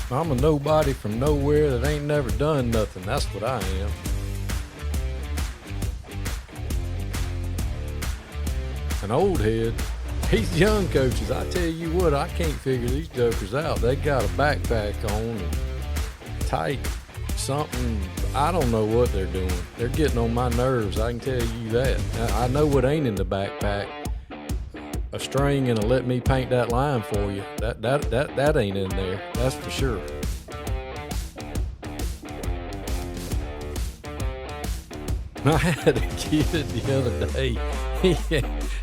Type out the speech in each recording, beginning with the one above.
I'm a nobody from nowhere that ain't never done nothing. That's what I am. An old head. These young coaches, I tell you what, I can't figure these jokers out. They got a backpack on and tight something. I don't know what they're doing. They're getting on my nerves. I can tell you that. I know what ain't in the backpack. A string and a let me paint that line for you. That ain't in there. That's for sure. I had a kid the other day.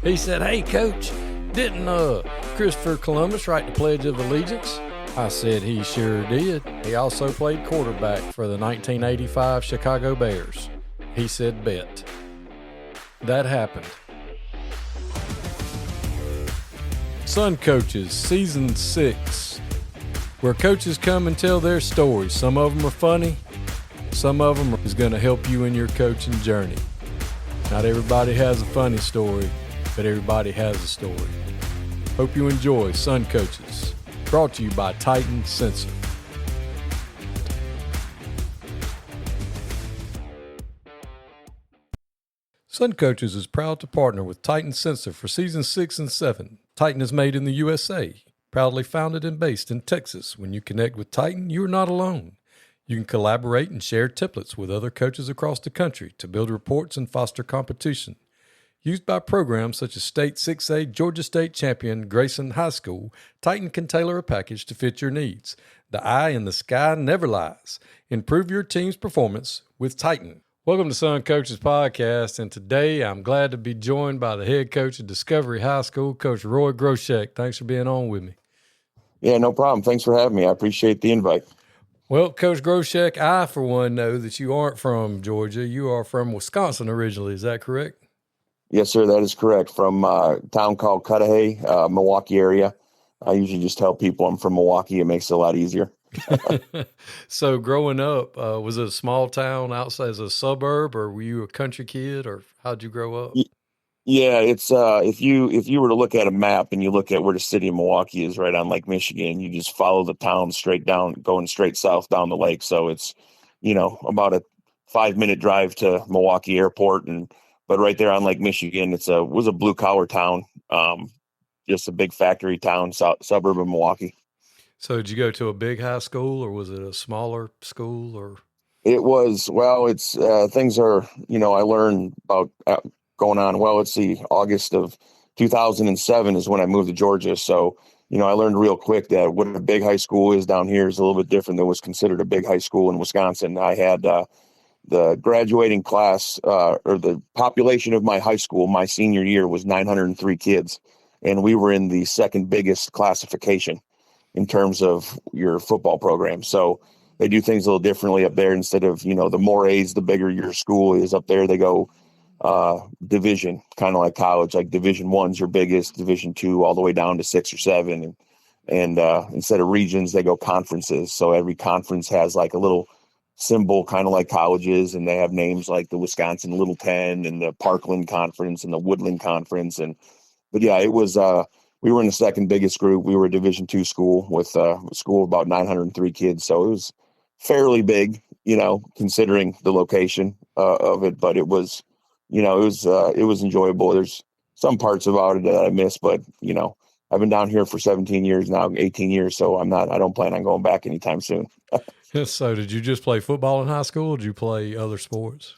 He said, "Hey, coach, didn't Christopher Columbus write the Pledge of Allegiance?" I said he sure did. He also played quarterback for the 1985 Chicago Bears. He said, bet. That happened. Sun Coaches, Season 6, where coaches come and tell their stories. Some of them are funny. Some of them is going to help you in your coaching journey. Not everybody has a funny story, but everybody has a story. Hope you enjoy Sun Coaches, brought to you by Titan Sensor. Sun Coaches is proud to partner with Titan Sensor for Season 6 and 7. Titan is made in the USA, proudly founded and based in Texas. When you connect with Titan, you are not alone. You can collaborate and share templates with other coaches across the country to build reports and foster competition. Used by programs such as State 6A, Georgia State Champion, Grayson High School, Titan can tailor a package to fit your needs. The eye in the sky never lies. Improve your team's performance with Titan. Welcome to Sun Coaches Podcast, and today I'm glad to be joined by the head coach of Discovery High School, Coach Roy Groshek. Thanks for being on with me. Yeah, no problem. Thanks for having me. I appreciate the invite. Well, Coach Groshek, I, for one, know that you aren't from Georgia. You are from Wisconsin originally. Is that correct? Yes, sir. That is correct. From a town called Cudahy, Milwaukee area. I usually just tell people I'm from Milwaukee. It makes it a lot easier. So growing up, was it a small town outside as a suburb, or were you a country kid, or how'd you grow up? Yeah, it's if you were to look at a map and you look at where the city of Milwaukee is right on Lake Michigan, you just follow the town straight down, going straight south down the lake. So it's, about a 5-minute drive to Milwaukee Airport, but right there on Lake Michigan, was a blue collar town, just a big factory town, suburb of Milwaukee. So did you go to a big high school, or was it a smaller school, or? It was, things are, I learned about going on. Well, let's see, August of 2007 is when I moved to Georgia. So, I learned real quick that what a big high school is down here is a little bit different than was considered a big high school in Wisconsin. I had the graduating class or the population of my high school, my senior year was 903 kids. And we were in the second biggest classification in terms of your football program. So they do things a little differently up there. Instead of, the more A's, the bigger your school is up there. They go division, kind of like college, like Division I's your biggest, Division II all the way down to 6 or 7. And instead of regions, they go conferences. So every conference has like a little symbol, kind of like colleges, and they have names like the Wisconsin Little 10 and the Parkland Conference and the Woodland Conference. But yeah, it was, we were in the second biggest group. We were a Division II school with a school of about 903 kids. So it was fairly big, considering the location of it. But it was, it was enjoyable. There's some parts about it that I miss, but, I've been down here for 17 years now, 18 years. So I don't plan on going back anytime soon. So did you just play football in high school, or did you play other sports?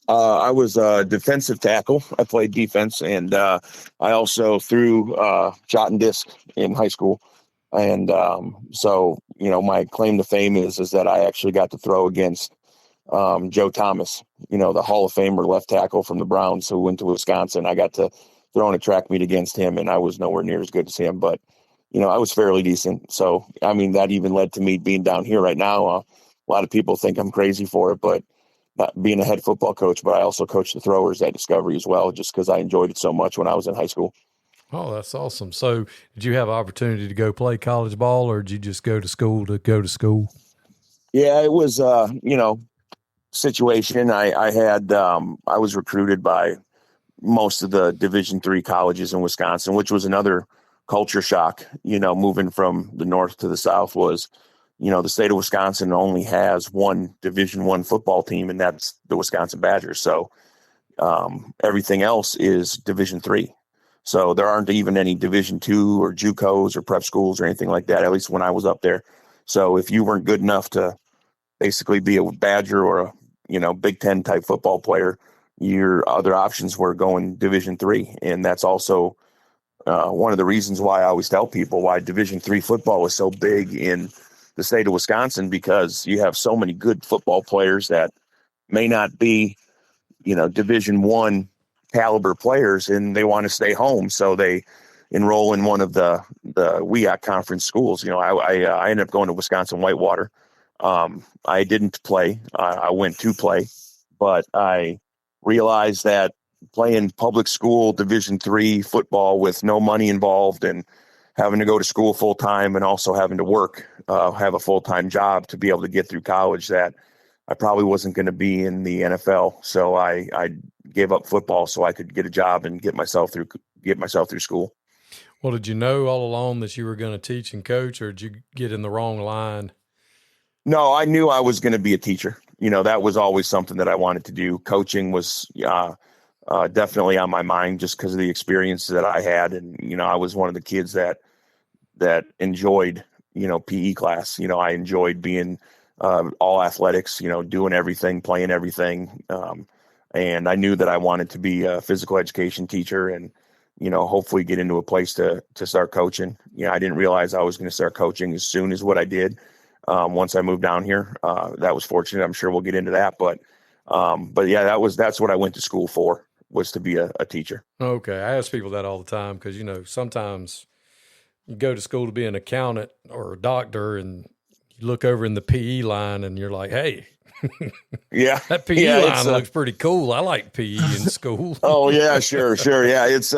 I was a defensive tackle. I played defense, and I also threw shot and disc in high school. And so, my claim to fame is that I actually got to throw against Joe Thomas, the Hall of Famer left tackle from the Browns who went to Wisconsin. I got to throw in a track meet against him, and I was nowhere near as good as him. But, I was fairly decent. So, that even led to me being down here right now. A lot of people think I'm crazy for it, but not being a head football coach, but I also coached the throwers at Discovery as well, just because I enjoyed it so much when I was in high school. Oh, that's awesome. So did you have an opportunity to go play college ball, or did you just go to school to go to school? Yeah, it was, situation. I was recruited by most of the Division III colleges in Wisconsin, which was another culture shock, moving from the north to the south was, the state of Wisconsin only has one Division I football team, and that's the Wisconsin Badgers. So everything else is Division III. So there aren't even any Division II or JUCOs or prep schools or anything like that, at least when I was up there. So if you weren't good enough to basically be a Badger or a, Big Ten type football player, your other options were going Division III. And that's also one of the reasons why I always tell people why Division III football is so big in the state of Wisconsin, because you have so many good football players that may not be, Division I caliber players, and they want to stay home. So they enroll in one of the WEAC conference schools. I ended up going to Wisconsin Whitewater. I didn't play. I went to play, but I realized that playing public school Division III football with no money involved and having to go to school full time and also having to work, have a full-time job to be able to get through college, that I probably wasn't going to be in the NFL. So I gave up football so I could get a job and get myself through school. Well, did you know all along that you were going to teach and coach, or did you get in the wrong line? No, I knew I was going to be a teacher. That was always something that I wanted to do. Coaching was definitely on my mind just because of the experience that I had. And, I was one of the kids that enjoyed, PE class. I enjoyed being all athletics, doing everything, playing everything. And I knew that I wanted to be a physical education teacher and, hopefully get into a place to start coaching. I didn't realize I was going to start coaching as soon as what I did. Once I moved down here, that was fortunate. I'm sure we'll get into that, but yeah, that's what I went to school for, was to be a teacher. Okay. I ask people that all the time because, sometimes you go to school to be an accountant or a doctor and you look over in the PE line and you're like, hey, yeah, that PE line looks pretty cool. I like PE in school. Oh yeah, sure. Yeah. It's,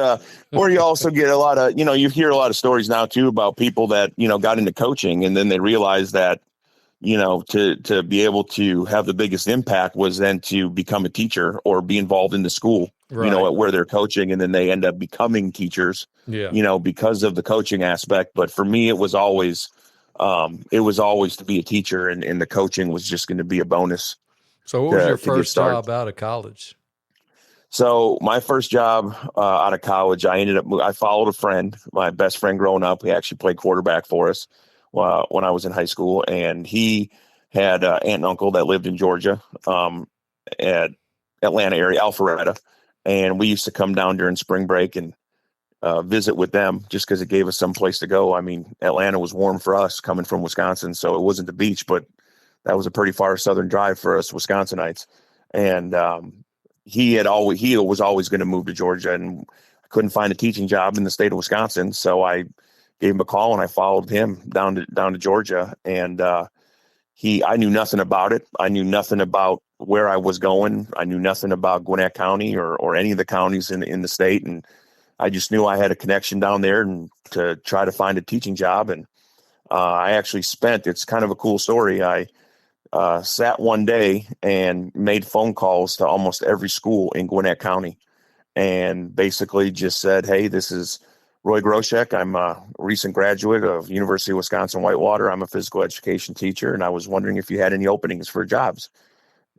where you also get a lot of, you hear a lot of stories now too about people that, got into coaching and then they realized that, to be able to have the biggest impact was then to become a teacher or be involved in the school, right, where they're coaching, and then they end up becoming teachers, because of the coaching aspect. But for me, it was always to be a teacher, and the coaching was just going to be a bonus. So what was your first job out of college? So my first job out of college, I followed a friend, my best friend growing up. He actually played quarterback for us when I was in high school, and he had an aunt and uncle that lived in Georgia, at Atlanta area, Alpharetta. And we used to come down during spring break and visit with them just because it gave us some place to go. I mean, Atlanta was warm for us coming from Wisconsin, so it wasn't the beach, but that was a pretty far southern drive for us Wisconsinites. And he was always going to move to Georgia, and I couldn't find a teaching job in the state of Wisconsin, so I gave him a call and I followed him down to Georgia. And I knew nothing about it. I knew nothing about where I was going. I knew nothing about Gwinnett County or any of the counties in the state. And I just knew I had a connection down there and to try to find a teaching job. And I actually it's kind of a cool story. I sat one day and made phone calls to almost every school in Gwinnett County and basically just said, hey, this is Roy Groshek. I'm a recent graduate of University of Wisconsin-Whitewater. I'm a physical education teacher, and I was wondering if you had any openings for jobs.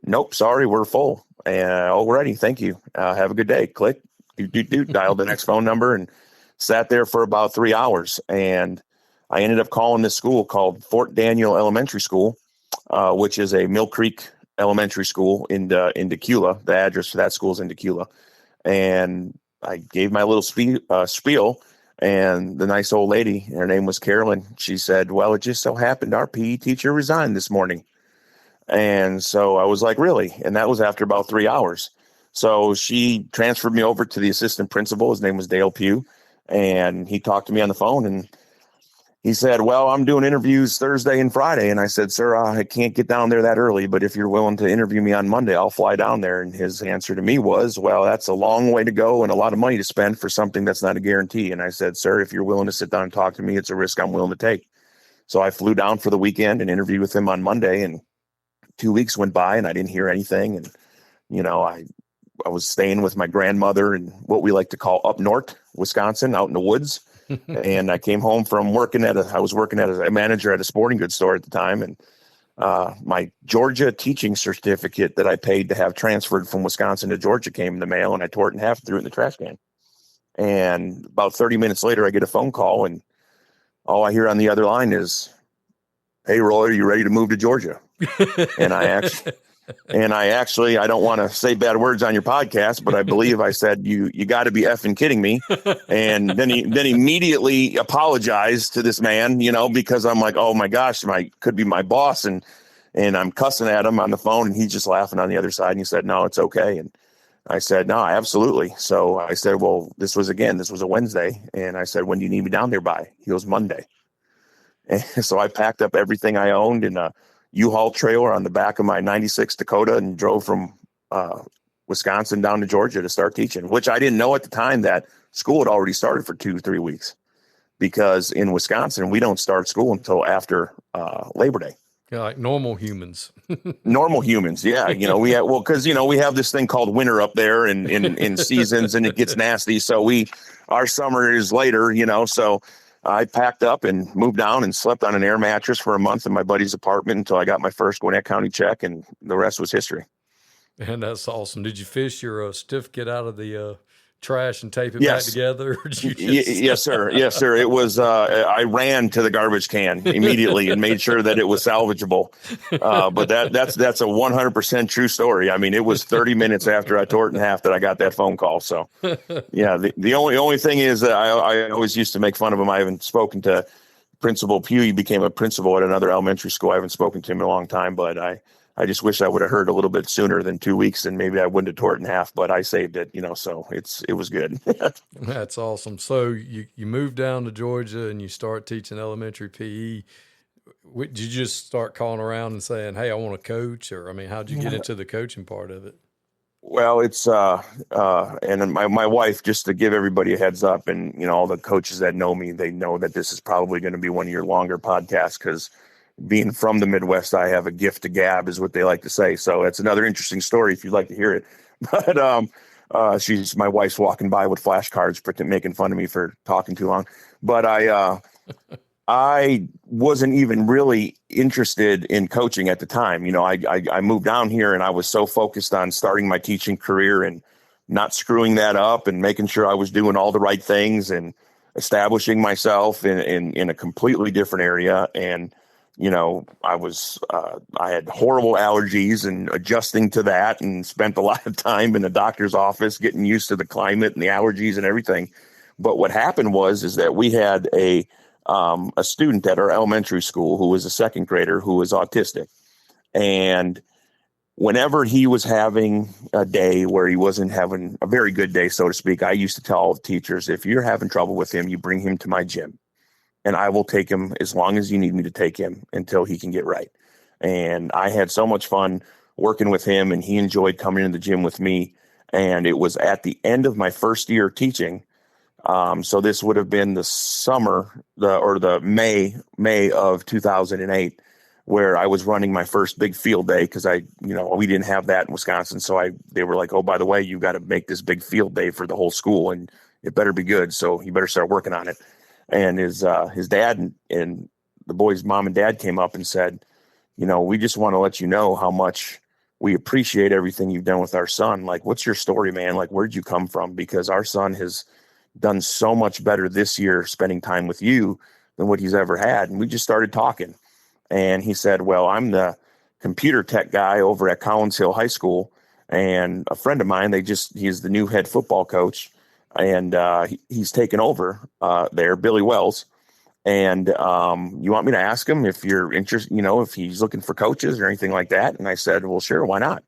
Nope, sorry, we're full. And already, thank you. Have a good day. Click, dialed the next phone number and sat there for about 3 hours. And I ended up calling this school called Fort Daniel Elementary School, which is a Mill Creek Elementary School in Decula. The address for that school is in Decula. And I gave my little spiel, and the nice old lady, her name was Carolyn, she said, well, it just so happened our PE teacher resigned this morning. And so I was like, really? And that was after about 3 hours. So she transferred me over to the assistant principal. His name was Dale Pugh. And he talked to me on the phone, and he said, well, I'm doing interviews Thursday and Friday. And I said, sir, I can't get down there that early, but if you're willing to interview me on Monday, I'll fly down there. And his answer to me was, well, that's a long way to go and a lot of money to spend for something that's not a guarantee. And I said, sir, if you're willing to sit down and talk to me, it's a risk I'm willing to take. So I flew down for the weekend and interviewed with him on Monday, and 2 weeks went by and I didn't hear anything. And, I was staying with my grandmother in what we like to call up north Wisconsin, out in the woods. And I came home from I was working as a manager at a sporting goods store at the time. And my Georgia teaching certificate that I paid to have transferred from Wisconsin to Georgia came in the mail, and I tore it in half and threw it in the trash can. And about 30 minutes later, I get a phone call, and all I hear on the other line is, "Hey, Roy, are you ready to move to Georgia?" And I actually, I don't want to say bad words on your podcast, but I believe I said, you got to be effing kidding me. And then he immediately apologized to this man, because I'm like, oh my gosh, could be my boss. And I'm cussing at him on the phone, and he's just laughing on the other side. And he said, "No, it's okay." And I said, "No, absolutely." So I said, "Well, this was a Wednesday." And I said, "When do you need me down there by?" He goes, "Monday." And so I packed up everything I owned in a U-Haul trailer on the back of my 96 Dakota and drove from Wisconsin down to Georgia to start teaching, which I didn't know at the time that school had already started for 2-3 weeks, because in Wisconsin, we don't start school until after Labor Day. Yeah, like normal humans. Normal humans. Yeah. Because we have this thing called winter up there in seasons, and it gets nasty. So our summer is later, so I packed up and moved down and slept on an air mattress for a month in my buddy's apartment until I got my first Gwinnett County check, and the rest was history. And that's awesome. Did you fish your certificate out of the trash and tape it back together? Or did you Yes, sir. Yes, sir. It was, I ran to the garbage can immediately and made sure that it was salvageable. But that's a 100% true story. I mean, it was 30 minutes after I tore it in half that I got that phone call. So yeah, the only thing is that I always used to make fun of him. I haven't spoken to Principal Pugh. He became a principal at another elementary school. I haven't spoken to him in a long time, but I just wish I would have heard a little bit sooner than 2 weeks, and maybe I wouldn't have tore it in half, but I saved it, so it was good. That's awesome. So you moved down to Georgia and you start teaching elementary PE. Did you just start calling around and saying, "Hey, I want to coach"? Or, how'd you get into the coaching part of it? Well, it's, and my wife, just to give everybody a heads up, and, all the coaches that know me, they know that this is probably going to be one of your longer podcasts, because being from the Midwest, I have a gift to gab, is what they like to say. So it's another interesting story if you'd like to hear it. But my wife's walking by with flashcards, making fun of me for talking too long. But I wasn't even really interested in coaching at the time. I moved down here, and I was so focused on starting my teaching career and not screwing that up, and making sure I was doing all the right things and establishing myself in a completely different area. And I had horrible allergies, and adjusting to that, and spent a lot of time in the doctor's office getting used to the climate and the allergies and everything. But what happened is that we had a student at our elementary school who was a second grader who was autistic. And whenever he was having a day where he wasn't having a very good day, so to speak, I used to tell all the teachers, if you're having trouble with him, you bring him to my gym, and I will take him as long as you need me to take him until he can get right. And I had so much fun working with him, and he enjoyed coming into the gym with me. And it was at the end of my first year teaching. So this would have been the summer, the May of 2008, where I was running my first big field day, because we didn't have that in Wisconsin. So they were like, "Oh, by the way, you got to make this big field day for the whole school, and it better be good. So you better start working on it." And his dad and the boy's mom and dad came up and said, "We just want to let you know how much we appreciate everything you've done with our son. Like, what's your story, man? Like, where'd you come from? Because our son has done so much better this year spending time with you than what he's ever had." And we just started talking. And he said, "Well, I'm the computer tech guy over at Collins Hill High School. And a friend of mine, he's the new head football coach. And he's taken over there, Billy Wells. And you want me to ask him if you're interested, if he's looking for coaches or anything like that?" And I said, "Well, sure, why not?"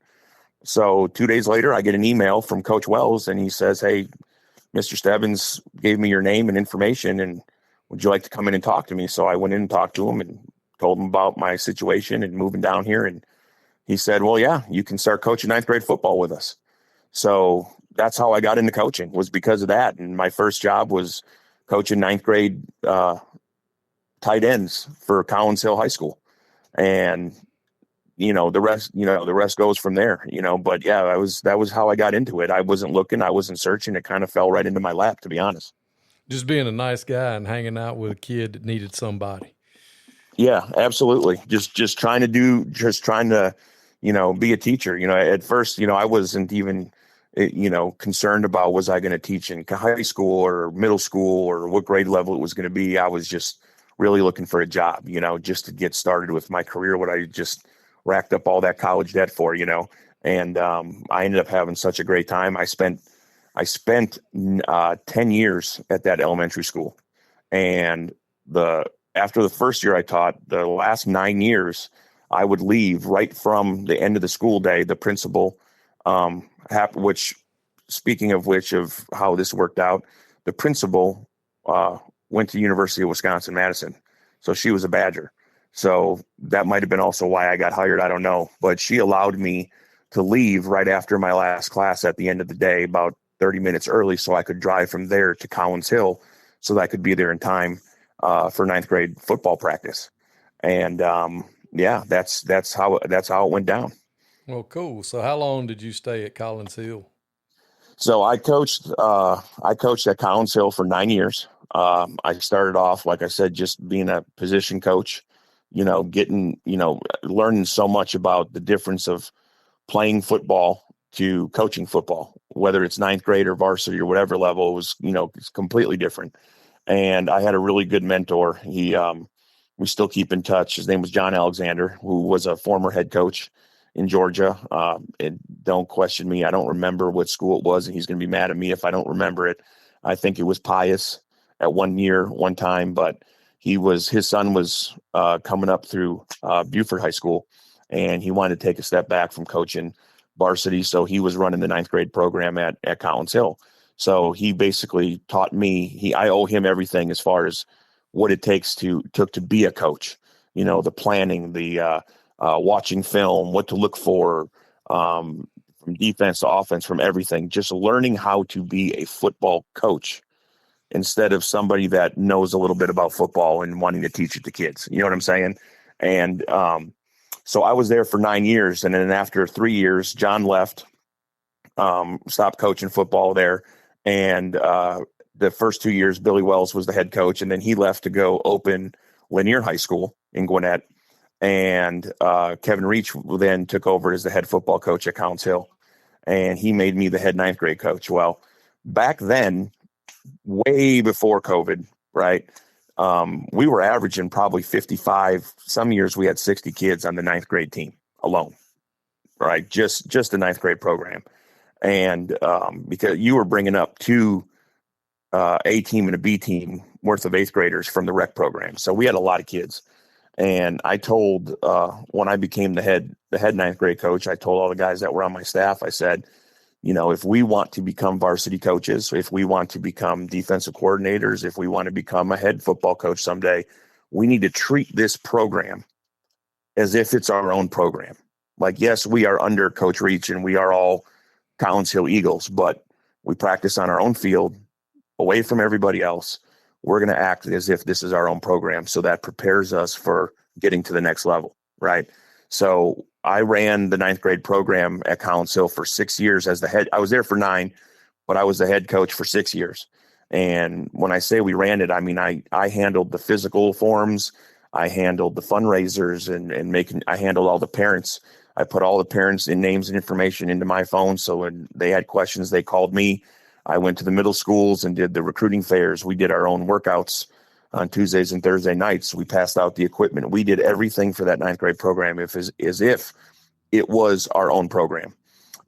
So 2 days later, I get an email from Coach Wells, and he says, "Hey, Mr. Stebbins gave me your name and information, and would you like to come in and talk to me?" So I went in and talked to him and told him about my situation and moving down here. And he said, "Well, yeah, you can start coaching ninth grade football with us." So that's how I got into coaching, was because of that. And my first job was coaching ninth grade tight ends for Collins Hill High School. And, the rest goes from there, but yeah, that was how I got into it. I wasn't looking, I wasn't searching. It kind of fell right into my lap, to be honest. Just being a nice guy and hanging out with a kid that needed somebody. Yeah, absolutely. Just trying to, be a teacher. At first, I wasn't even, concerned about was I going to teach in high school or middle school or what grade level it was going to be. I was just really looking for a job, just to get started with my career, what I just racked up all that college debt for, and I ended up having such a great time. I spent 10 years at that elementary school, and after the first year I taught, the last 9 years, I would leave right from the end of the school day. The principal, which, speaking of which, of how this worked out, the principal went to University of Wisconsin-Madison. So she was a Badger. So that might have been also why I got hired. I don't know. But she allowed me to leave right after my last class at the end of the day, about 30 minutes early, so I could drive from there to Collins Hill so that I could be there in time for ninth grade football practice. And that's how it went down. Well, cool. So how long did you stay at Collins Hill? So I coached at Collins Hill for 9 years. I started off, like I said, just being a position coach, learning so much about the difference of playing football to coaching football, whether it's ninth grade or varsity or whatever level. It was, it's completely different. And I had a really good mentor. We still keep in touch. His name was John Alexander, who was a former head coach in Georgia. And don't question me, I don't remember what school it was, and he's going to be mad at me if I don't remember it. I think it was Pius at one time, but his son was coming up through Buford High School, and he wanted to take a step back from coaching varsity. So he was running the ninth grade program at Collins Hill. So he basically taught me, I owe him everything as far as what it took to be a coach, the planning, the watching film, what to look for, from defense to offense, from everything, just learning how to be a football coach instead of somebody that knows a little bit about football and wanting to teach it to kids. You know what I'm saying? And so I was there for 9 years. And then after 3 years, John left, stopped coaching football there. And the first 2 years, Billy Wells was the head coach. And then he left to go open Lanier High School in Gwinnett. And Kevin Reach then took over as the head football coach at Collins Hill. And he made me the head ninth grade coach. Well, back then, way before COVID, right? We were averaging probably 55. Some years we had 60 kids on the ninth grade team alone, right? Just the ninth grade program. And because you were bringing up two A team and a B team worth of eighth graders from the rec program. So we had a lot of kids. And I told, when I became the head ninth grade coach, I told all the guys that were on my staff, I said, if we want to become varsity coaches, if we want to become defensive coordinators, if we want to become a head football coach someday, we need to treat this program as if it's our own program. Like, yes, we are under Coach Reach and we are all Collins Hill Eagles, but we practice on our own field away from everybody else. We're going to act as if this is our own program. So that prepares us for getting to the next level. Right. So I ran the ninth grade program at Collins Hill for 6 years as the head. I was there for 9, but I was the head coach for 6 years. And when I say we ran it, I mean, I handled the physical forms. I handled the fundraisers and I handled all the parents. I put all the parents' names and information into my phone. So when they had questions, they called me. I went to the middle schools and did the recruiting fairs. We did our own workouts on Tuesdays and Thursday nights. We passed out the equipment. We did everything for that ninth grade program as if it was our own program.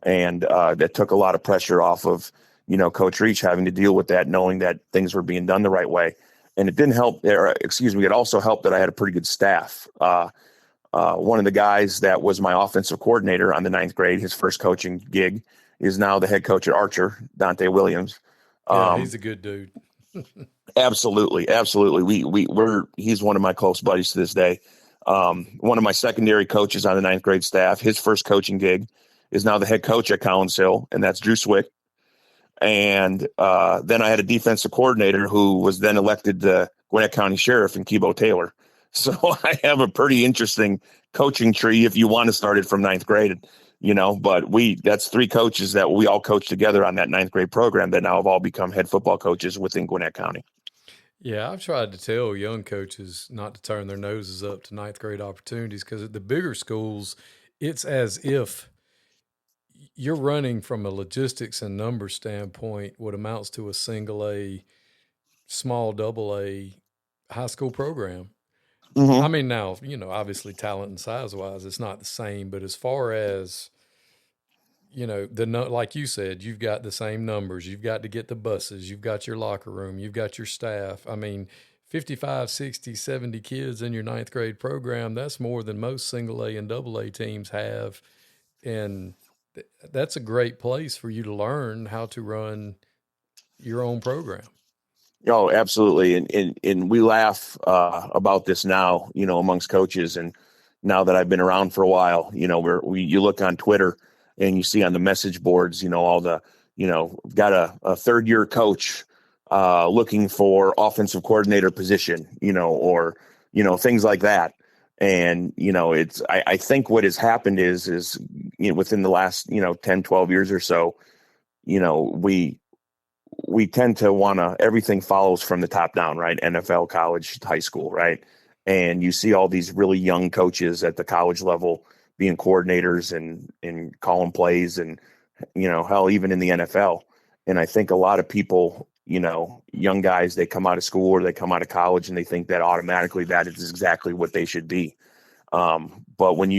And that took a lot of pressure off of, Coach Reach having to deal with that, knowing that things were being done the right way. And it didn't help, it also helped that I had a pretty good staff. One of the guys that was my offensive coordinator on the ninth grade, his first coaching gig, is now the head coach at Archer, Dante Williams. Yeah, he's a good dude. Absolutely. He's one of my close buddies to this day. One of my secondary coaches on the ninth grade staff, his first coaching gig is now the head coach at Collins Hill, and that's Drew Swick. And then I had a defensive coordinator who was then elected the Gwinnett County Sheriff, in Kibo Taylor. So I have a pretty interesting coaching tree if you want to start it from ninth grade. but that's three coaches that we all coached together on that ninth grade program that now have all become head football coaches within Gwinnett County. Yeah, I've tried to tell young coaches not to turn their noses up to ninth grade opportunities because at the bigger schools, it's as if you're running from a logistics and number standpoint what amounts to a single A, small double A high school program. I mean, now, obviously talent and size wise, it's not the same, but as far as, like you said, you've got the same numbers, you've got to get the buses, you've got your locker room, you've got your staff. I mean, 55, 60, 70 kids in your ninth grade program, that's more than most single A and double A teams have. And that's a great place for you to learn how to run your own program. Oh, absolutely. And we laugh about this now, amongst coaches. And now that I've been around for a while, you look on Twitter and you see on the message boards, all the, got a third year coach looking for offensive coordinator position, or, things like that. And, I think what has happened is within the last, 10, 12 years or so, we tend to want to, everything follows from the top down, right? NFL, college, high school, right? And you see all these really young coaches at the college level being coordinators and calling plays and, hell, even in the NFL. And I think a lot of people, young guys, they come out of school or they come out of college and they think that automatically that is exactly what they should be. But when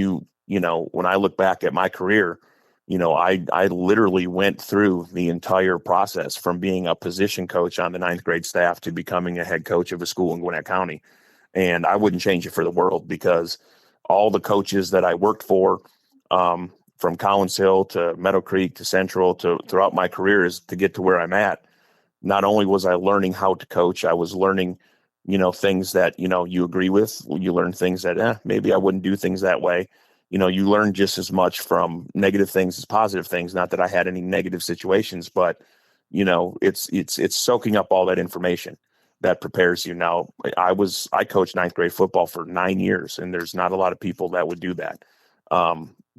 when I look back at my career, I literally went through the entire process from being a position coach on the ninth grade staff to becoming a head coach of a school in Gwinnett County. And I wouldn't change it for the world because all the coaches that I worked for, from Collins Hill to Meadow Creek to Central to throughout my career is to get to where I'm at. Not only was I learning how to coach, I was learning, things that, you agree with. You learn things that maybe I wouldn't do things that way. You learn just as much from negative things as positive things. Not that I had any negative situations, but it's soaking up all that information that prepares you. Now, I coached ninth grade football for 9 years, and there's not a lot of people that would do that.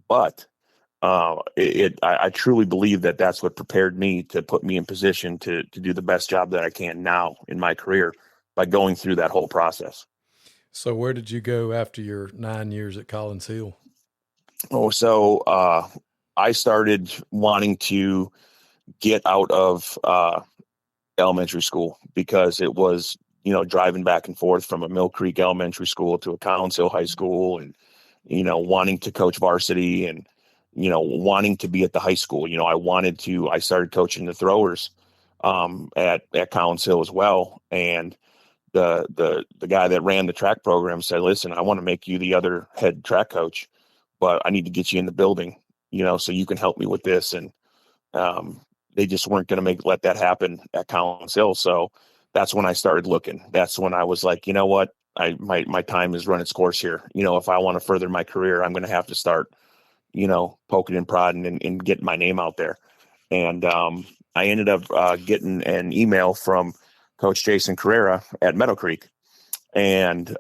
But I truly believe that that's what prepared me to put me in position to do the best job that I can now in my career by going through that whole process. So where did you go after your 9 years at Collins Hill? Oh, so I started wanting to get out of elementary school because it was, driving back and forth from a Mill Creek Elementary School to a Collins Hill High School and, wanting to coach varsity and, wanting to be at the high school. I started coaching the throwers at Collins Hill as well. And the guy that ran the track program said, listen, I want to make you the other head track coach, but I need to get you in the building, so you can help me with this. And they just weren't going to let that happen at Collins Hill. So that's when I started looking. That's when I was like, you know what, my time has run its course here. If I want to further my career, I'm going to have to start, poking and prodding and getting my name out there. And I ended up getting an email from Coach Jason Carrera at Meadow Creek. And he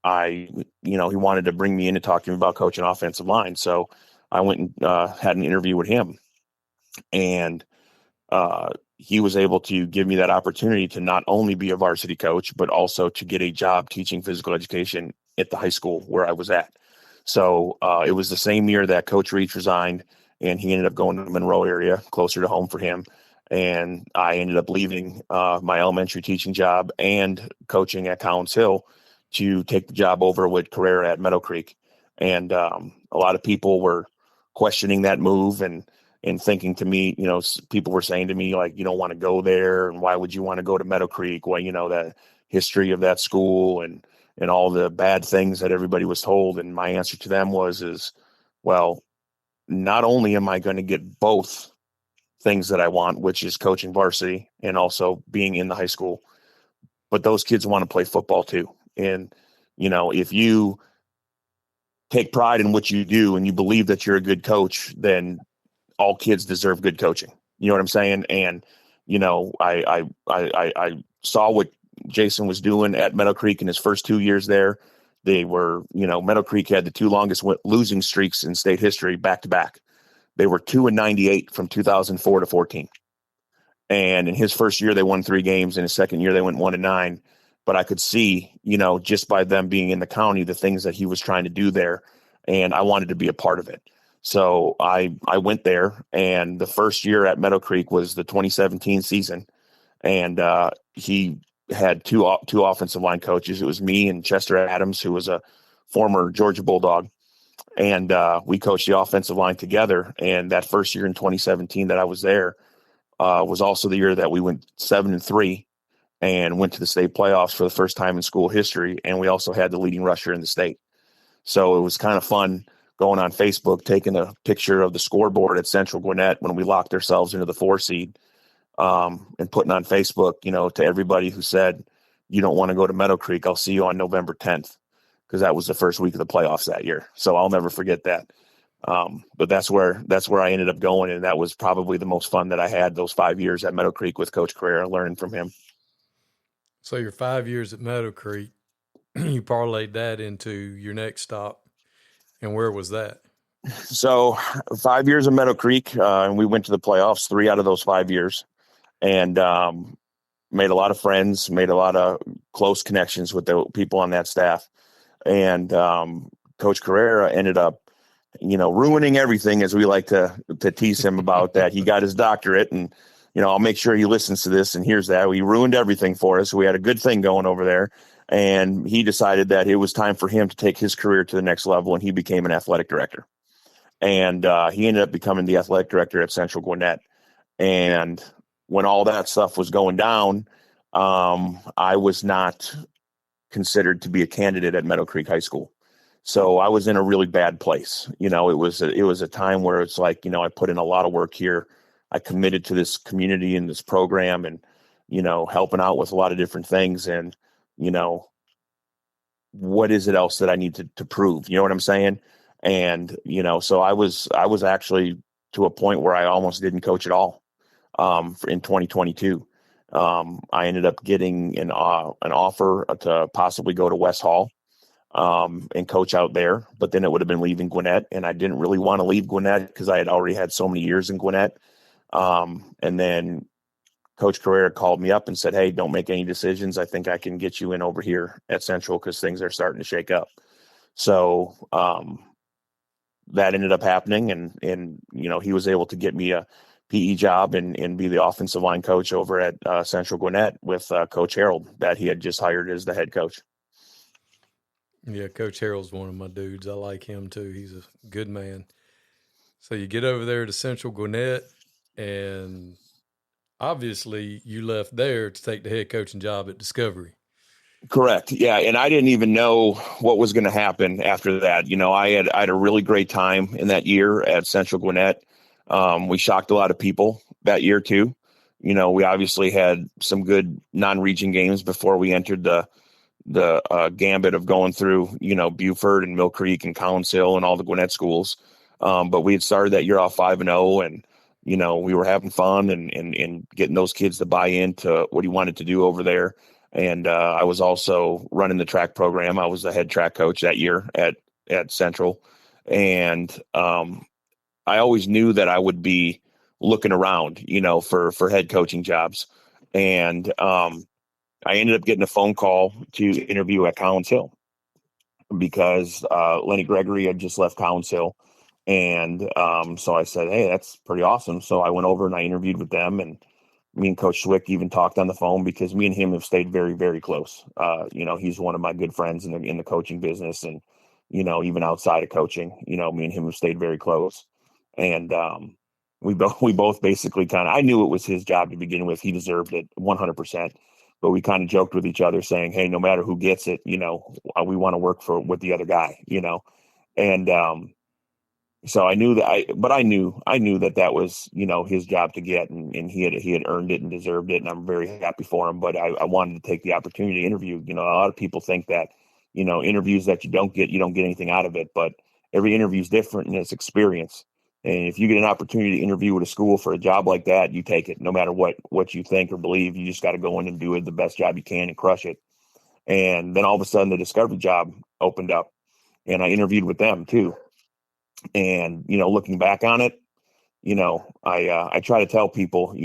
wanted to bring me in to talk to him about coaching offensive line. So I went and had an interview with him. And he was able to give me that opportunity to not only be a varsity coach, but also to get a job teaching physical education at the high school where I was at. So it was the same year that Coach Reach resigned, and he ended up going to the Monroe area, closer to home for him. And I ended up leaving my elementary teaching job and coaching at Collins Hill to take the job over with Carrera at Meadow Creek. And a lot of people were questioning that move and thinking to me, people were saying to me, like, you don't want to go there. And why would you want to go to Meadow Creek? Well, the history of that school and all the bad things that everybody was told. And my answer to them was, well, not only am I going to get both things that I want, which is coaching varsity and also being in the high school, but those kids want to play football too. And, if you take pride in what you do and you believe that you're a good coach, then all kids deserve good coaching. You know what I'm saying? And, I saw what Jason was doing at Meadow Creek in his first 2 years there. They were, Meadow Creek had the two longest losing streaks in state history back to back. They were 2-98 from 2004 to 14. And in his first year, they won 3 games. In his second year, they went 1-9. But I could see, just by them being in the county, the things that he was trying to do there. And I wanted to be a part of it. So I went there, and the first year at Meadow Creek was the 2017 season. And he had two offensive line coaches. It was me and Chester Adams, who was a former Georgia Bulldog. And we coached the offensive line together. And that first year in 2017 that I was there was also the year that we went 7-3 and went to the state playoffs for the first time in school history. And we also had the leading rusher in the state. So it was kind of fun going on Facebook, taking a picture of the scoreboard at Central Gwinnett when we locked ourselves into the 4 seed, and putting on Facebook, to everybody who said, you don't want to go to Meadow Creek, I'll see you on November 10th. Because that was the first week of the playoffs that year. So I'll never forget that. But that's where I ended up going. And that was probably the most fun that I had those 5 years at Meadow Creek with Coach Carrera, learning from him. So your 5 years at Meadow Creek, you parlayed that into your next stop. And where was that? So 5 years of Meadow Creek, and we went to the playoffs 3 out of those 5 years, and made a lot of friends, made a lot of close connections with the people on that staff. And Coach Carrera ended up, ruining everything, as we like to tease him about that. He got his doctorate, and, I'll make sure he listens to this and hears that. We ruined everything for us. We had a good thing going over there. And he decided that it was time for him to take his career to the next level, and he became an athletic director. And he ended up becoming the athletic director at Central Gwinnett. And when all that stuff was going down, I was not considered to be a candidate at Meadow Creek High School. So I was in a really bad place. It was a time where it's like, I put in a lot of work here. I committed to this community and this program, and, helping out with a lot of different things. And, what is it else that I need to prove? You know what I'm saying? And, so I was actually to a point where I almost didn't coach at all, in 2022. I ended up getting an offer to possibly go to West Hall, and coach out there, but then it would have been leaving Gwinnett, and I didn't really want to leave Gwinnett because I had already had so many years in Gwinnett. And then Coach Carrera called me up and said, "Hey, don't make any decisions. I think I can get you in over here at Central because things are starting to shake up." So that ended up happening, and he was able to get me a PE job and be the offensive line coach over at Central Gwinnett with Coach Harold that he had just hired as the head coach. Yeah, Coach Harold's one of my dudes. I like him too. He's a good man. So you get over there to Central Gwinnett, and obviously you left there to take the head coaching job at Discovery. Correct. Yeah. And I didn't even know what was going to happen after that. I had a really great time in that year at Central Gwinnett. We shocked a lot of people that year too. We obviously had some good non-region games before we entered the gambit of going through, Buford and Mill Creek and Collins Hill and all the Gwinnett schools. But we had started that year off 5-0, and, we were having fun and getting those kids to buy into what he wanted to do over there. And I was also running the track program. I was the head track coach that year at Central. And I always knew that I would be looking around, for head coaching jobs. And I ended up getting a phone call to interview at Collins Hill because Lenny Gregory had just left Collins Hill. And so I said, "Hey, that's pretty awesome." So I went over and I interviewed with them, and me and Coach Swick even talked on the phone because me and him have stayed very, very close. He's one of my good friends in the coaching business, and, even outside of coaching, me and him have stayed very close. And we both basically I knew it was his job to begin with. He deserved it 100%. But we kind of joked with each other saying, "Hey, no matter who gets it, we want to work with the other guy, And so I knew that I knew that was, his job to get, and he had earned it and deserved it. And I'm very happy for him, but I wanted to take the opportunity to interview. A lot of people think that, interviews that you don't get anything out of it, but every interview is different in its experience. And if you get an opportunity to interview with a school for a job like that, you take it no matter what you think or believe. You just got to go in and do it the best job you can and crush it. And then all of a sudden the Discovery job opened up, and I interviewed with them too. And, looking back on it, I try to tell people,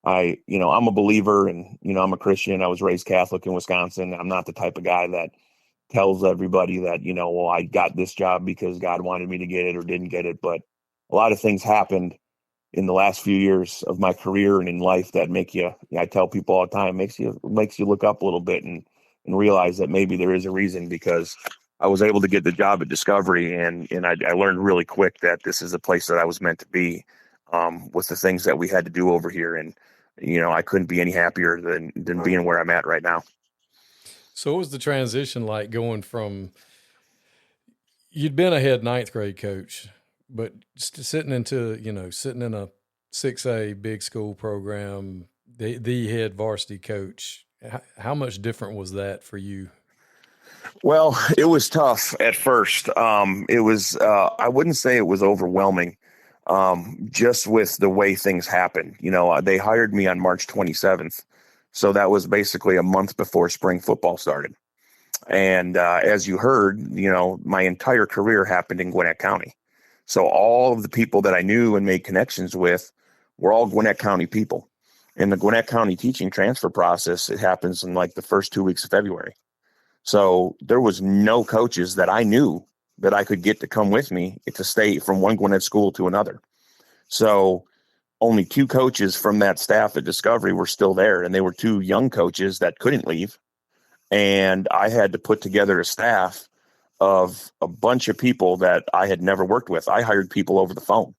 I'm a believer and, I'm a Christian. I was raised Catholic in Wisconsin. I'm not the type of guy that tells everybody that, well, I got this job because God wanted me to get it or didn't get it. But a lot of things happened in the last few years of my career and in life that make you, I tell people all the time, makes you look up a little bit and realize that maybe there is a reason, because I was able to get the job at Discovery, and I learned really quick that this is a place that I was meant to be, with the things that we had to do over here. And, I couldn't be any happier than being where I'm at right now. So what was the transition like going from, you'd been a head ninth grade coach, but sitting in a 6A big school program, the head varsity coach, how much different was that for you? Well, it was tough at first. It was, I wouldn't say it was overwhelming, just with the way things happened. They hired me on March 27th. So that was basically a month before spring football started. And as you heard, my entire career happened in Gwinnett County. So all of the people that I knew and made connections with were all Gwinnett County people. And the Gwinnett County teaching transfer process, it happens in like the first 2 weeks of February. So there was no coaches that I knew that I could get to come with me to stay from one Gwinnett school to another. So only 2 coaches from that staff at Discovery were still there, and they were 2 young coaches that couldn't leave. And I had to put together a staff of a bunch of people that I had never worked with. I hired people over the phone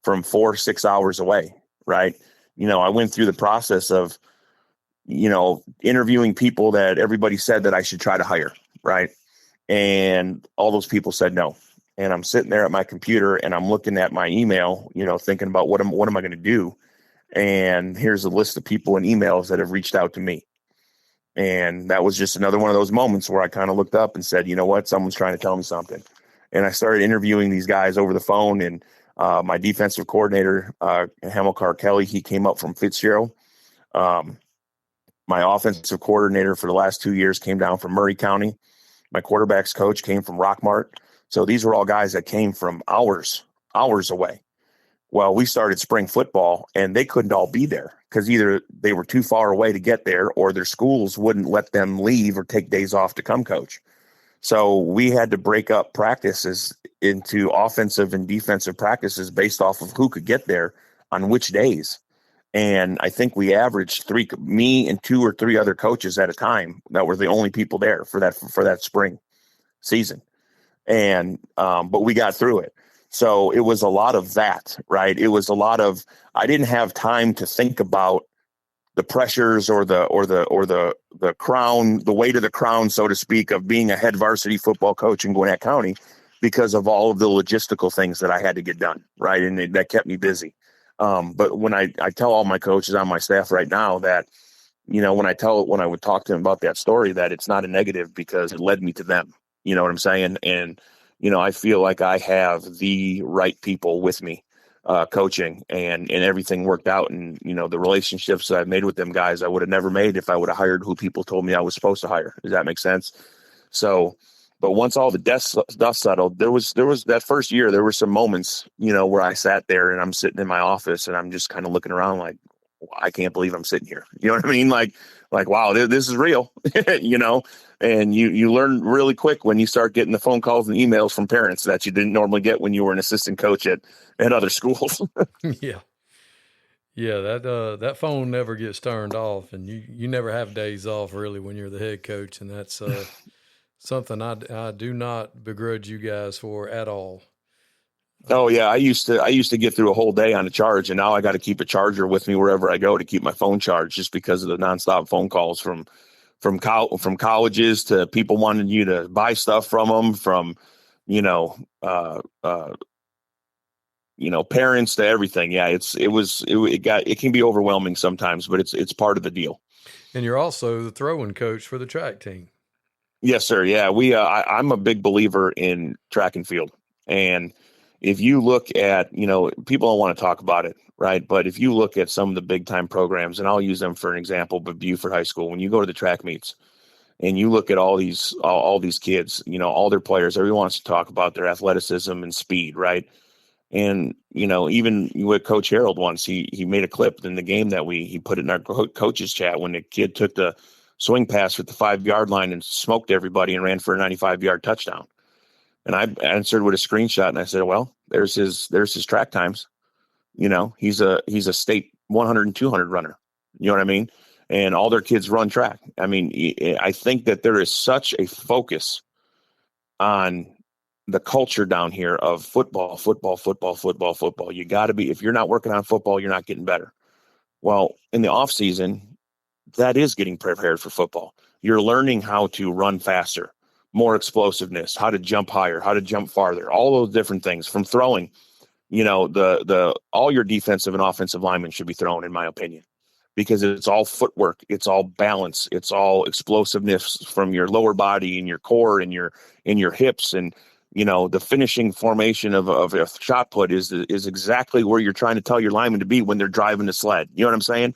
from 4-6 hours away, right? I went through the process of, interviewing people that everybody said that I should try to hire, right? And all those people said no. And I'm sitting there at my computer and I'm looking at my email, thinking about what am I going to do? And here's a list of people and emails that have reached out to me. And that was just another one of those moments where I kind of looked up and said, you know what, someone's trying to tell me something. And I started interviewing these guys over the phone. And my defensive coordinator, Hamilcar Kelly, he came up from Fitzgerald. My offensive coordinator for the last 2 years came down from Murray County. My quarterbacks coach came from Rockmart. So these were all guys that came from hours away. Well, we started spring football and they couldn't all be there because either they were too far away to get there or their schools wouldn't let them leave or take days off to come coach. So we had to break up practices into offensive and defensive practices based off of who could get there on which days. And I think we averaged me and 2 or 3 other coaches at a time that were the only people there for that spring season. And, but we got through it. So it was a lot of that, right? It was a lot of, I didn't have time to think about the pressures or the crown, the weight of the crown, so to speak, of being a head varsity football coach in Gwinnett County because of all of the logistical things that I had to get done. Right. And that kept me busy. But when I tell all my coaches on my staff right now that, when I would talk to them about that story, that it's not a negative because it led me to them. You know what I'm saying? And, I feel like I have the right people with me, coaching and everything worked out. And, the relationships that I've made with them guys, I would have never made if I would have hired who people told me I was supposed to hire. Does that make sense? So, but once all the dust settled, there was that first year, there were some moments, where I sat there and I'm sitting in my office and I'm just kind of looking around like, I can't believe I'm sitting here. You know what I mean? Like, wow, this is real, and you learn really quick when you start getting the phone calls and emails from parents that you didn't normally get when you were an assistant coach at other schools. Yeah. That phone never gets turned off, and you never have days off really when you're the head coach. And that's, something I do not begrudge you guys for at all. Oh yeah. I used to get through a whole day on a charge, and now I got to keep a charger with me wherever I go to keep my phone charged just because of the nonstop phone calls from colleges to people wanting you to buy stuff from them, from, parents to everything. Yeah. It can be overwhelming sometimes, but it's part of the deal. And you're also the throwing coach for the track team. Yes, sir. Yeah. I'm a big believer in track and field. And if you look at, people don't want to talk about it, right? But if you look at some of the big time programs, and I'll use them for an example, but Buford High School, when you go to the track meets, And you look at all these kids, all their players, everyone wants to talk about their athleticism and speed, right? And, even with Coach Harold once, he made a clip in the game that he put it in our coaches chat when the kid took the swing pass at the 5-yard line and smoked everybody and ran for a 95-yard touchdown. And I answered with a screenshot and I said, well, there's his track times. He's a state 100 and 200 runner. You know what I mean? And all their kids run track. I mean, I think that there is such a focus on the culture down here of football. You got to be, if you're not working on football, you're not getting better. Well, in the off season, that is getting prepared for football. You're learning how to run faster, more explosiveness, how to jump higher, how to jump farther, all those different things from throwing. All your defensive and offensive linemen should be thrown, in my opinion, because it's all footwork, it's all balance, it's all explosiveness from your lower body and your core and your hips. And the finishing formation of a shot put is exactly where you're trying to tell your lineman to be when they're driving the sled. You know what I'm saying?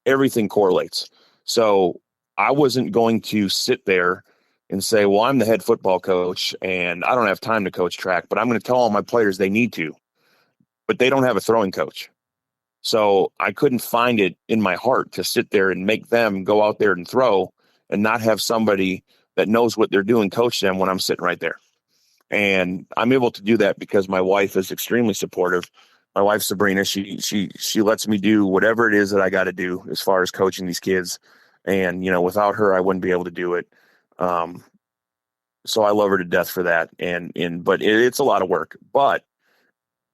Everything correlates. So I wasn't going to sit there and say, well, I'm the head football coach and I don't have time to coach track, but I'm going to tell all my players they need to, but they don't have a throwing coach. So I couldn't find it in my heart to sit there and make them go out there and throw and not have somebody that knows what they're doing coach them when I'm sitting right there. And I'm able to do that because my wife is extremely supportive. My wife, Sabrina, she lets me do whatever it is that I got to do as far as coaching these kids. And, without her, I wouldn't be able to do it. So I love her to death for that. But it's a lot of work, but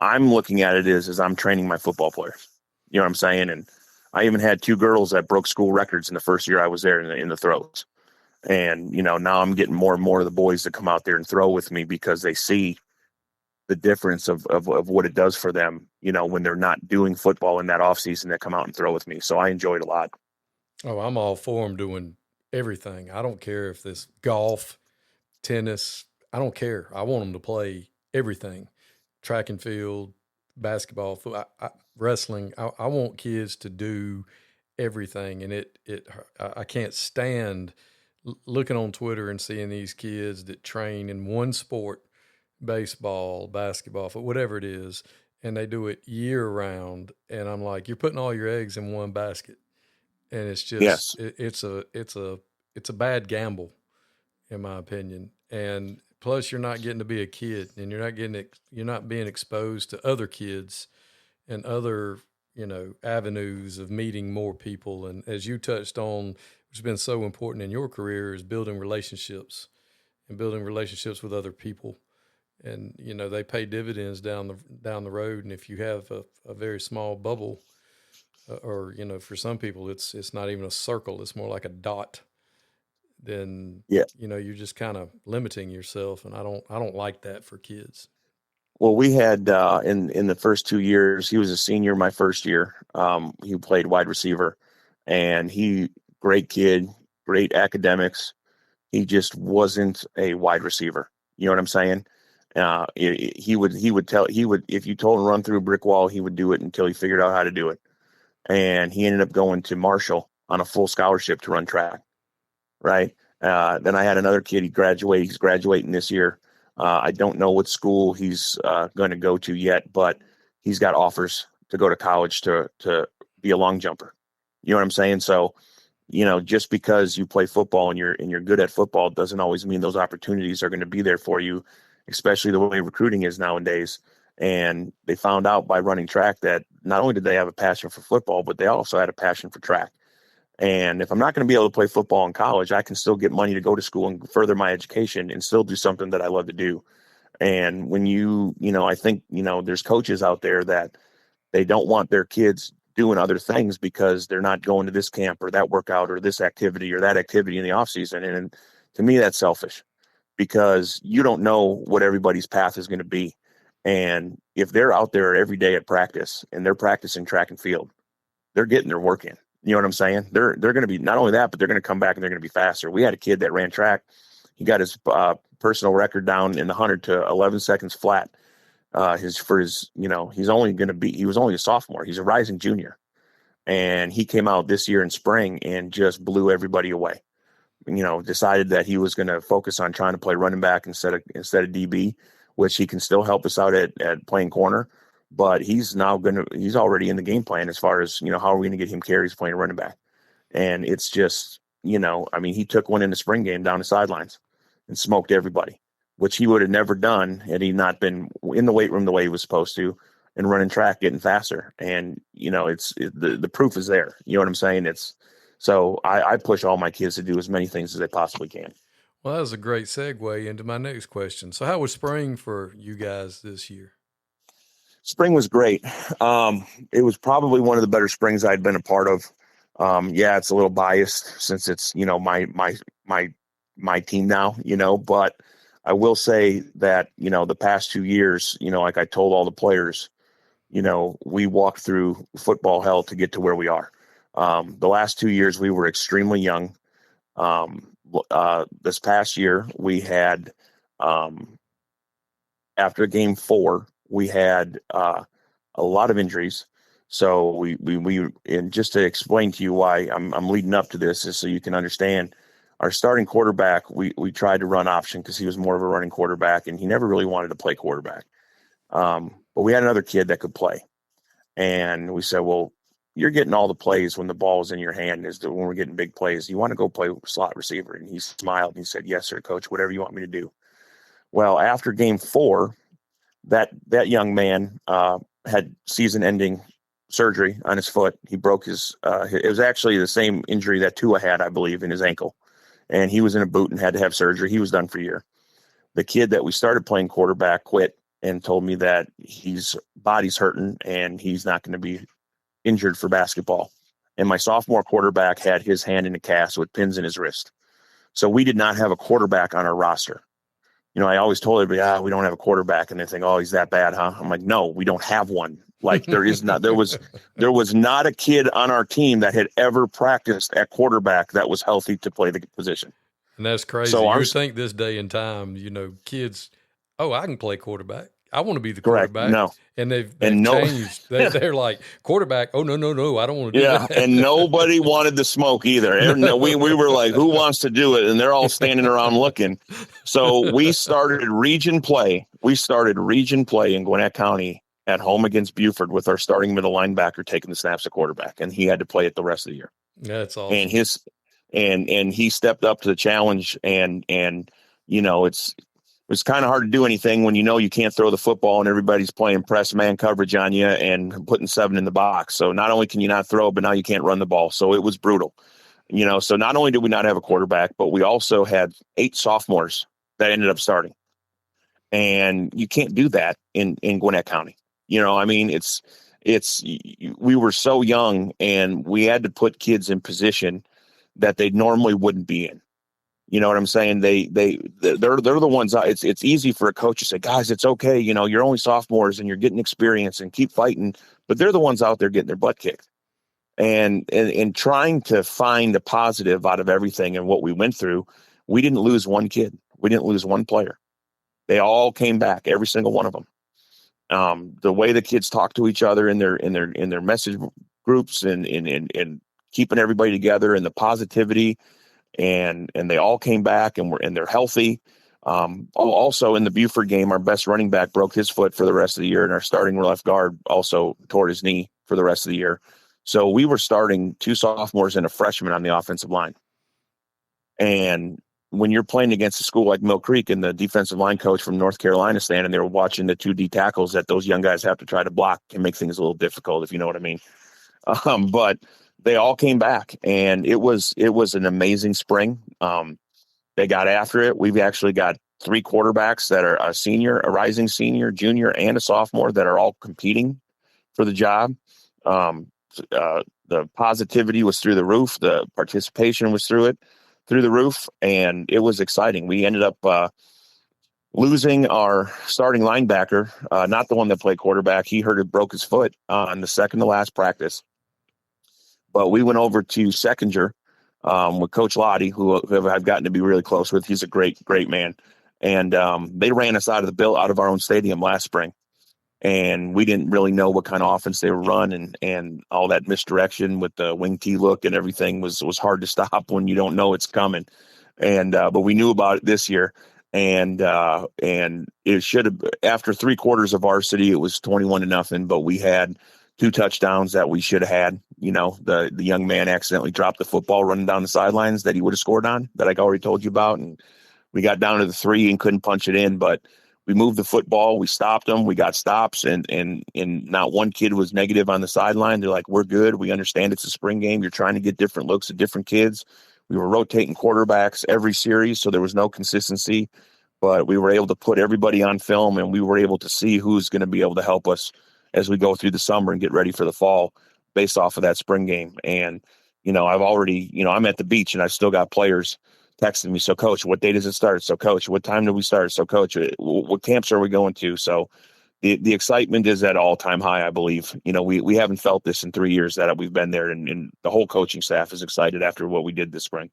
I'm looking at it as I'm training my football players. You know what I'm saying? And I even had 2 girls that broke school records in the first year I was there in the throws. And, now I'm getting more and more of the boys to come out there and throw with me because they see the difference of what it does for them, when they're not doing football in that off season, that come out and throw with me. So I enjoy it a lot. Oh, I'm all for them doing everything. I don't care if this golf, tennis, I don't care. I want them to play everything. Track and field, basketball, wrestling. I want kids to do everything. And I can't stand looking on Twitter and seeing these kids that train in one sport, baseball, basketball, whatever it is, and they do it year round. And I'm like, you're putting all your eggs in one basket. And it's just, yes. It's a bad gamble, in my opinion. And plus you're not getting to be a kid, and you're not being exposed to other kids and other, avenues of meeting more people. And as you touched on, which has been so important in your career, is building relationships with other people. And, they pay dividends down the road. And if you have a very small bubble, or, for some people, it's not even a circle, it's more like a dot, then, you're just kind of limiting yourself. And I don't like that for kids. Well, we had in the first 2 years, he was a senior my first year. He played wide receiver, and great kid, great academics. He just wasn't a wide receiver. You know what I'm saying? If you told him to run through a brick wall, he would do it until he figured out how to do it. And he ended up going to Marshall on a full scholarship to run track. Right. Then I had another kid. He's graduating this year. I don't know what school he's going to go to yet, but he's got offers to go to college to be a long jumper. You know what I'm saying? So, just because you play football and you're good at football doesn't always mean those opportunities are going to be there for you, especially the way recruiting is nowadays. And they found out by running track that not only did they have a passion for football, but they also had a passion for track. And if I'm not going to be able to play football in college, I can still get money to go to school and further my education and still do something that I love to do. And when I think, there's coaches out there that they don't want their kids doing other things because they're not going to this camp or that workout or this activity or that activity in the off season. And to me, that's selfish, because you don't know what everybody's path is going to be. And if they're out there every day at practice and they're practicing track and field, they're getting their work in. You know what I'm saying? They're going to be, not only that, but they're going to come back and they're going to be faster. We had a kid that ran track. He got his personal record down in the 100 to 11 seconds flat. He was only a sophomore. He's a rising junior. And he came out this year in spring and just blew everybody away. decided that he was going to focus on trying to play running back instead of DB, which he can still help us out at playing corner. But he's already in the game plan as far as, how are we going to get him carries playing running back? And it's just, he took one in the spring game down the sidelines and smoked everybody, which he would have never done had he not been in the weight room the way he was supposed to and running track, getting faster. And, the proof is there. You know what I'm saying? So I push all my kids to do as many things as they possibly can. Well, that was a great segue into my next question. So how was spring for you guys this year? Spring was great. It was probably one of the better springs I'd been a part of. It's a little biased since it's, my team now, but I will say that, the past 2 years, like I told all the players, we walked through football hell to get to where we are. The last 2 years we were extremely young. This past year we had, after game 4, we had a lot of injuries. So we and just to explain to you why I'm leading up to this is so you can understand. Our starting quarterback, we tried to run option because he was more of a running quarterback, and he never really wanted to play quarterback. But we had another kid that could play, and we said, well, you're getting all the plays when the ball is in your hand. When we're getting big plays, you want to go play slot receiver? And he smiled and he said, yes, sir, coach, whatever you want me to do. Well, after game 4, that young man had season-ending surgery on his foot. He broke his it was actually the same injury that Tua had, I believe, in his ankle. And he was in a boot and had to have surgery. He was done for a year. The kid that we started playing quarterback quit and told me that his body's hurting and he's not going to be injured for basketball. And my sophomore quarterback had his hand in a cast with pins in his wrist. So we did not have a quarterback on our roster. I always told everybody, we don't have a quarterback. And they think, oh, he's that bad, huh? I'm like, no, we don't have one. Like there was not a kid on our team that had ever practiced at quarterback that was healthy to play the position. And that's crazy. So you would think this day and time, kids, I can play quarterback. I want to be the quarterback. No. And they've changed. They're like, quarterback, oh, no, I don't want to do that. Yeah, and nobody wanted the smoke either. We were like, who wants to do it? And they're all standing around looking. So we started region play. In Gwinnett County at home against Buford with our starting middle linebacker taking the snaps at quarterback, and he had to play it the rest of the year. That's awesome. And he stepped up to the challenge, and it's kind of hard to do anything when you can't throw the football and everybody's playing press man coverage on you and putting 7 in the box. So not only can you not throw, but now you can't run the ball. So it was brutal. So not only did we not have a quarterback, but we also had 8 sophomores that ended up starting. And you can't do that in Gwinnett County. We were so young, and we had to put kids in position that they normally wouldn't be in. You know what I'm saying? They're the ones. It's easy for a coach to say, guys, it's okay. You're only sophomores and you're getting experience and keep fighting, but they're the ones out there getting their butt kicked. And trying to find a positive out of everything and what we went through, we didn't lose one kid. We didn't lose one player. They all came back, every single one of them. The way the kids talk to each other in their message groups and keeping everybody together and the positivity, and they all came back and they're healthy. Also in the Buford game, our best running back broke his foot for the rest of the year, and our starting left guard also tore his knee for the rest of the year. So we were starting 2 sophomores and a freshman on the offensive line. And when you're playing against a school like Mill Creek and the defensive line coach from North Carolina standing there watching the 2 D tackles that those young guys have to try to block, can make things a little difficult, if you know what I mean. But they all came back, and it was an amazing spring. They got after it. We've actually got 3 quarterbacks that are a senior, a rising senior, junior, and a sophomore that are all competing for the job. The positivity was through the roof. The participation was through the roof, and it was exciting. We ended up losing our starting linebacker, not the one that played quarterback. He broke his foot on the second to last practice. But we went over to Seckinger with Coach Lottie, who I've gotten to be really close with. He's a great, great man. And they ran us out of our own stadium last spring. and we didn't really know what kind of offense they were running, and all that misdirection with the wing T look and everything was hard to stop when you don't know it's coming. And but we knew about it this year, and it should have, after 3 quarters of varsity, it was 21-0, but we had 2 touchdowns that we should have had. The young man accidentally dropped the football running down the sidelines that he would have scored on, that I already told you about, and we got down to the 3 and couldn't punch it in, but we moved the football, we stopped them, we got stops, and not one kid was negative on the sideline. They're like, we're good, we understand it's a spring game, you're trying to get different looks at different kids. We were rotating quarterbacks every series, so there was no consistency, but we were able to put everybody on film, and we were able to see who's going to be able to help us as we go through the summer and get ready for the fall based off of that spring game. And, I've already, I'm at the beach, and I've still got players texting me, so coach, what day does it start? So coach, what time do we start? So coach, what camps are we going to? So the excitement is at all-time high, I believe. We haven't felt this in 3 years that we've been there, and the whole coaching staff is excited after what we did this spring.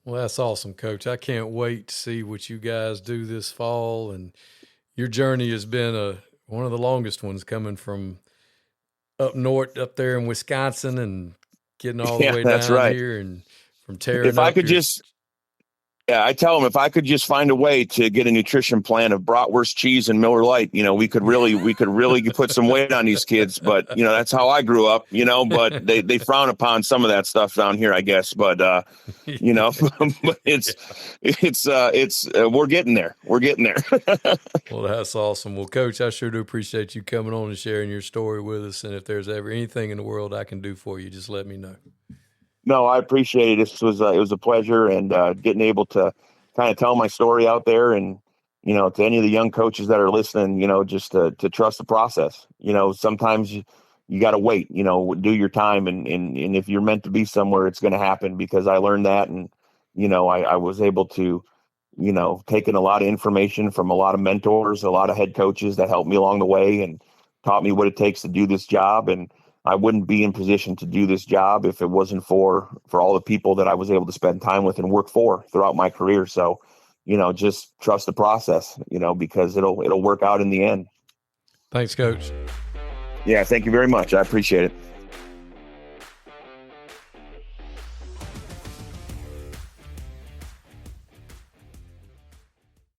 Well, that's awesome, Coach. I can't wait to see what you guys do this fall. And your journey has been one of the longest ones, coming from up north, up there in Wisconsin, and getting all the way down here, and from tearing if I could just I tell them, if I could just find a way to get a nutrition plan of bratwurst, cheese, and Miller Lite, we could really put some weight on these kids. But that's how I grew up. But they frown upon some of that stuff down here, I guess. But but it's we're getting there. We're getting there. Well, that's awesome. Well, Coach, I sure do appreciate you coming on and sharing your story with us. And if there's ever anything in the world I can do for you, just let me know. No, I appreciate it. It was a pleasure, and getting able to kind of tell my story out there, and to any of the young coaches that are listening, just to trust the process. Sometimes you got to wait. Do your time, and if you're meant to be somewhere, it's going to happen. Because I learned that, and I was able to take in a lot of information from a lot of mentors, a lot of head coaches that helped me along the way and taught me what it takes to do this job. And I wouldn't be in position to do this job if it wasn't for all the people that I was able to spend time with and work for throughout my career. So, just trust the process, because it'll work out in the end. Thanks, Coach. Yeah, thank you very much. I appreciate it.